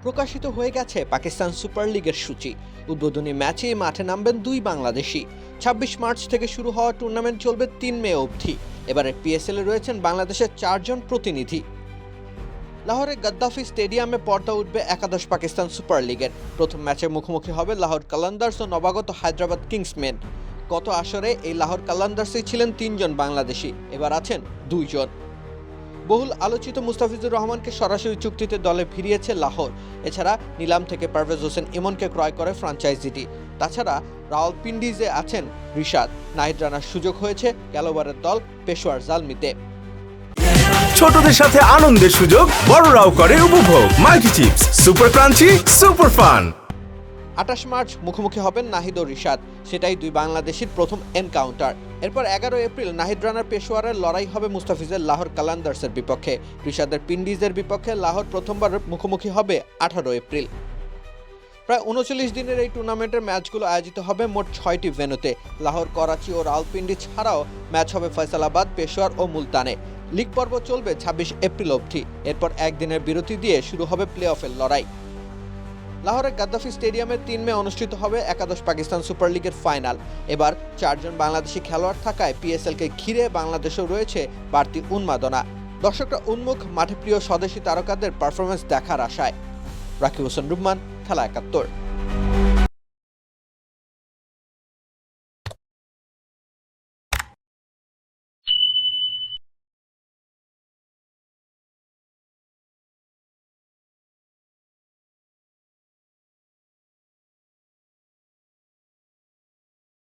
প্রকাশিত হয়ে গেছে পাকিস্তান সুপার লিগের সূচি। উদ্বোধনী ম্যাচে মাঠে নামবেন দুই বাংলাদেশি। ২৬ মার্চ থেকে শুরু হওয়া টুর্নামেন্ট চলবে ৩ মে অবধি। এবারে পিএসএল-এ রয়েছেন বাংলাদেশের ৪ জন প্রতিনিধি। লাহোরের গাদ্দাফি স্টেডিয়ামে পর্দা উঠবে একাদশ পাকিস্তান সুপার লিগের। প্রথম ম্যাচে মুখোমুখি হবে লাহোর কালান্দার্স ও নবাগত হায়দ্রাবাদ কিংসম্যান। গত আসরে এই লাহোর কালান্দার্সে ছিলেন ৩ জন বাংলাদেশি, এবার আছেন ২ জন। বহুল আলোচিত মুস্তাফিজুর রহমানকে সরাসরি চুক্তিতে দলে ফিরিয়েছে লাহোর। এছাড়া নিলাম থেকে পারভেজ হোসেন ইমনকে ক্রয় করে ফ্র্যাঞ্চাইজিটি। তাছাড়া রাওয়ালপিন্ডিজে আছেন রিশাদ। নাহিদ রানার সুযোগ হয়েছে গেলোবারের দল পেশোয়ার জালমিতে। ছোটদের সাথে আনন্দের সুযোগ, বড়রাও করে উপভোগ। Multi chips, super crunchy, super fun. ২৮ March মুখোমুখি হবেন নাহিদ ও রিশাদ। সেটাই দুই বাংলাদেশির প্রথম এনকাউন্টার। এরপর ১১ এপ্রিল নাহিদ রানার পেশোয়ারের লড়াই হবে মুস্তাফিজের লাহোর কালান্দার্সের বিপক্ষে। রিশাদের পিন্ডিজের বিপক্ষে লাহোর প্রথমবার মুখোমুখি হবে ১৮ এপ্রিল। প্রায় ৩৯ দিনের এই টুর্নামেন্টের ম্যাচগুলো আয়োজিত হবে মোট ৬টি ভেন্যুতে। লাহোর, করাচি ও রাওয়ালপিন্ডি ছাড়াও ম্যাচ হবে ফয়সালাবাদ, পেশোয়ার ও মুলতানে। লিগ পর্ব চলবে ২৬ এপ্রিল অবধি। এরপর একদিনের বিরতি দিয়ে শুরু হবে প্লে অফের লড়াই। লাহোরের গাদ্দাফি স্টেডিয়ামে ৩ মে অনুষ্ঠিত হবে একাদশ পাকিস্তান সুপার লিগের ফাইনাল। এবার ৪ জন বাংলাদেশি খেলোয়াড় থাকায় পিএসএলকে ঘিরে বাংলাদেশেও রয়েছে বাড়তি উন্মাদনা। দর্শকরা উন্মুখ মাঠে প্রিয় স্বদেশি তারকাদের পারফরমেন্স দেখার আশায়। রাকিব হোসেন রুম্মান, খেলা ৭১।